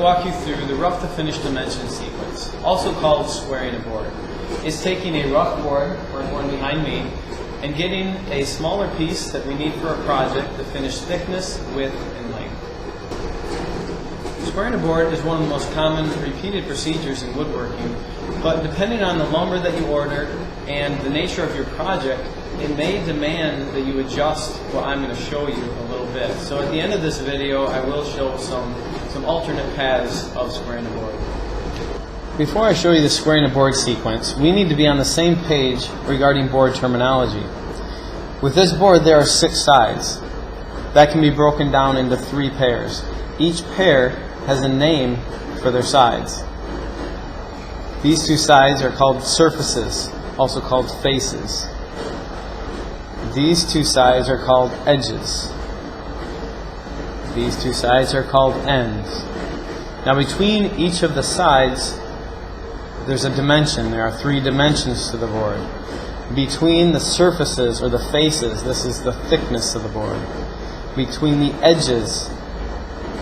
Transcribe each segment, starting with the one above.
walk you through the rough to finish dimension sequence, also called squaring a board. It's taking a rough board, like one behind me, and getting a smaller piece that we need for a project to finish thickness, width, and length. Squaring a board is one of the most common repeated procedures in woodworking, but depending on the lumber that you order and the nature of your project, it may demand that you adjust what I'm going to show you a little bit. So at the end of this video, I will show some alternate paths of squaring a board. Before I show you the squaring a board sequence, we need to be on the same page regarding board terminology. With this board, there are 6 sides. That can be broken down into 3 pairs. Each pair has a name for their sides. These 2 sides are called surfaces, also called faces. These 2 sides are called edges. These 2 sides are called ends. Now between each of the sides, there's a dimension. There are 3 dimensions to the board. Between the surfaces or the faces, this is the thickness of the board. Between the edges,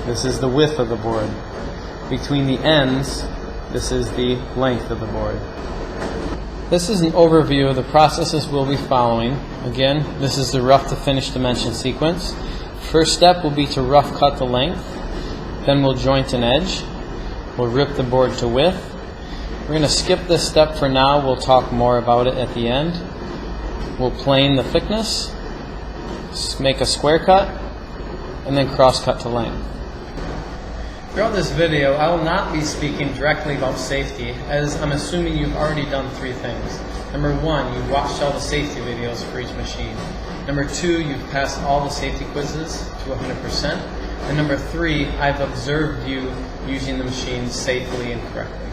this is the width of the board. Between the ends, this is the length of the board. This is an overview of the processes we'll be following. Again, this is the rough to finish dimension sequence. First step will be to rough cut the length. Then we'll joint an edge. We'll rip the board to width. We're going to skip this step for now. We'll talk more about it at the end. We'll plane the thickness, make a square cut, and then cross cut to length. Throughout this video, I will not be speaking directly about safety, as I'm assuming you've already done 3 things. Number 1, you've watched all the safety videos for each machine. Number 2, you've passed all the safety quizzes to 100%. And number 3, I've observed you using the machine safely and correctly.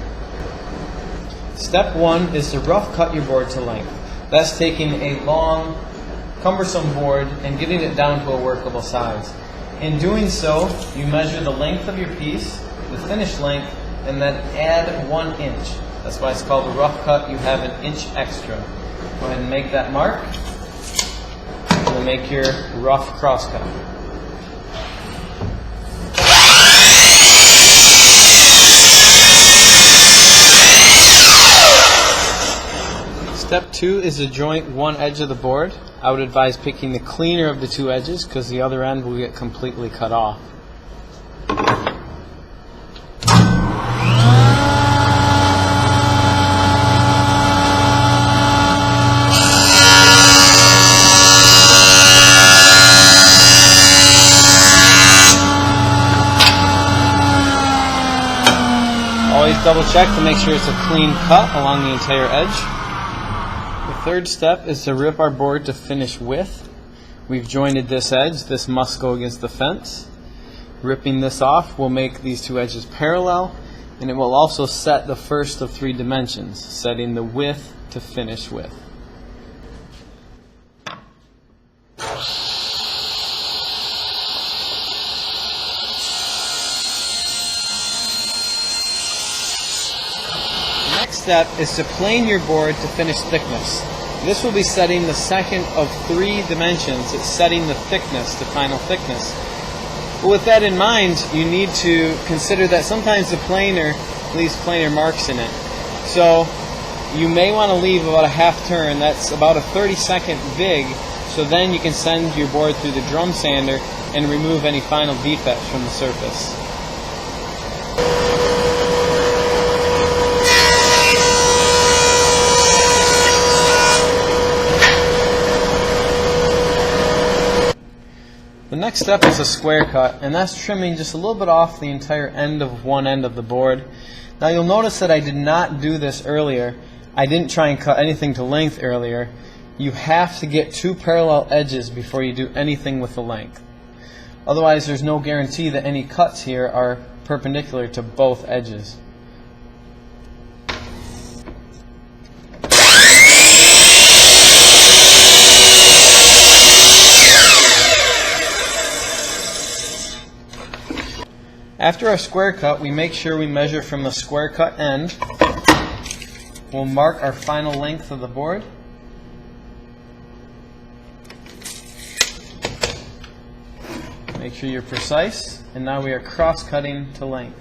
Step 1 is to rough cut your board to length. That's taking a long, cumbersome board and getting it down to a workable size. In doing so, you measure the length of your piece, the finished length, and then add 1 inch. That's why it's called a rough cut. You have 1 inch extra. Go ahead and make that mark, and then make your rough cross cut. Step 2 is to joint one edge of the board. I would advise picking the cleaner of the 2 edges because the other end will get completely cut off. Always double check to make sure it's a clean cut along the entire edge. The third step is to rip our board to finish width. We've jointed this edge. This must go against the fence. Ripping this off will make these 2 edges parallel, and it will also set the first of 3 dimensions, setting the width to finish width. The next step is to plane your board to finish thickness. This will be setting the second of 3 dimensions. It's setting the thickness, the final thickness. But with that in mind, you need to consider that sometimes the planer leaves planer marks in it. So you may want to leave about a half turn. That's about a 30-second vig. So then you can send your board through the drum sander and remove any final defects from the surface. The next step is a square cut, and that's trimming just a little bit off the entire end of one end of the board. Now you'll notice that I did not do this earlier. I didn't try and cut anything to length earlier. You have to get 2 parallel edges before you do anything with the length. Otherwise, there's no guarantee that any cuts here are perpendicular to both edges. After our square cut, we make sure we measure from the square cut end. We'll mark our final length of the board. Make sure you're precise. And now we are cross-cutting to length.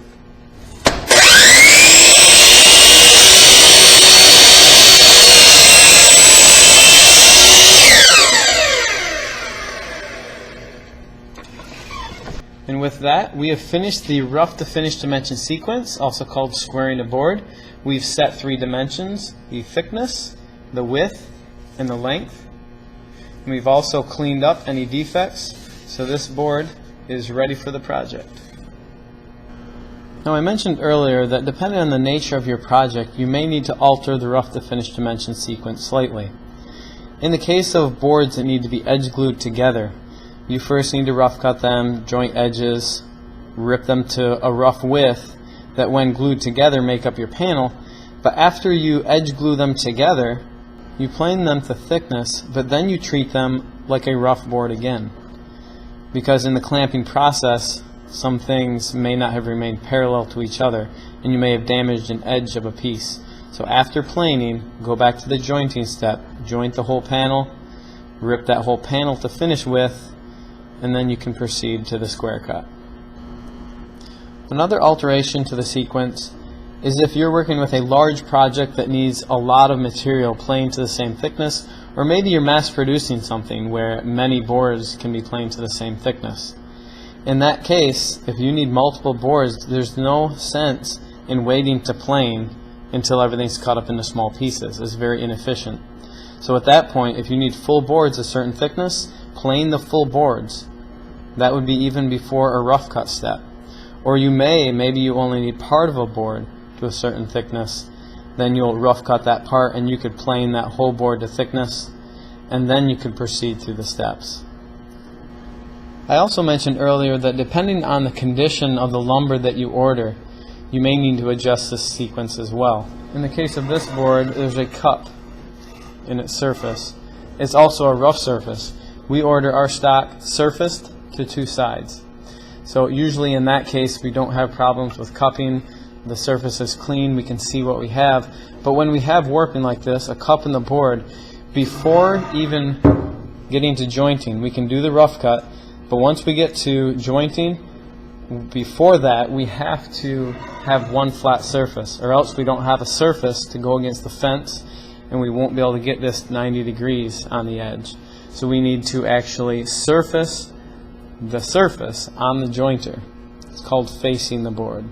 And with that, we have finished the rough to finish dimension sequence, also called squaring a board. We've set 3 dimensions: the thickness, the width, and the length. And we've also cleaned up any defects, so this board is ready for the project. Now, I mentioned earlier that depending on the nature of your project, you may need to alter the rough to finish dimension sequence slightly. In the case of boards that need to be edge glued together, you first need to rough cut them, joint edges, rip them to a rough width that when glued together make up your panel. But after you edge glue them together, you plane them to thickness, but then you treat them like a rough board again. Because in the clamping process, some things may not have remained parallel to each other, and you may have damaged an edge of a piece. So after planing, go back to the jointing step, joint the whole panel, rip that whole panel to finish with, and then you can proceed to the square cut. Another alteration to the sequence is if you're working with a large project that needs a lot of material planed to the same thickness, or maybe you're mass producing something where many boards can be planed to the same thickness. In that case, if you need multiple boards, there's no sense in waiting to plane until everything's cut up into small pieces. It's very inefficient. So at that point, if you need full boards a certain thickness, plane the full boards. That would be even before a rough cut step. Or maybe you only need part of a board to a certain thickness, then you'll rough cut that part and you could plane that whole board to thickness, and then you could proceed through the steps. I also mentioned earlier that depending on the condition of the lumber that you order, you may need to adjust this sequence as well. In the case of this board, there's a cup in its surface. It's also a rough surface. We order our stock surfaced to 2 sides. So usually in that case we don't have problems with cupping. The surface is clean, we can see what we have. But when we have warping like this, a cup in the board, before even getting to jointing, we can do the rough cut, but once we get to jointing, before that we have to have one flat surface, or else we don't have a surface to go against the fence and we won't be able to get this 90 degrees on the edge. So we need to actually surface the surface on the jointer. It's called facing the board.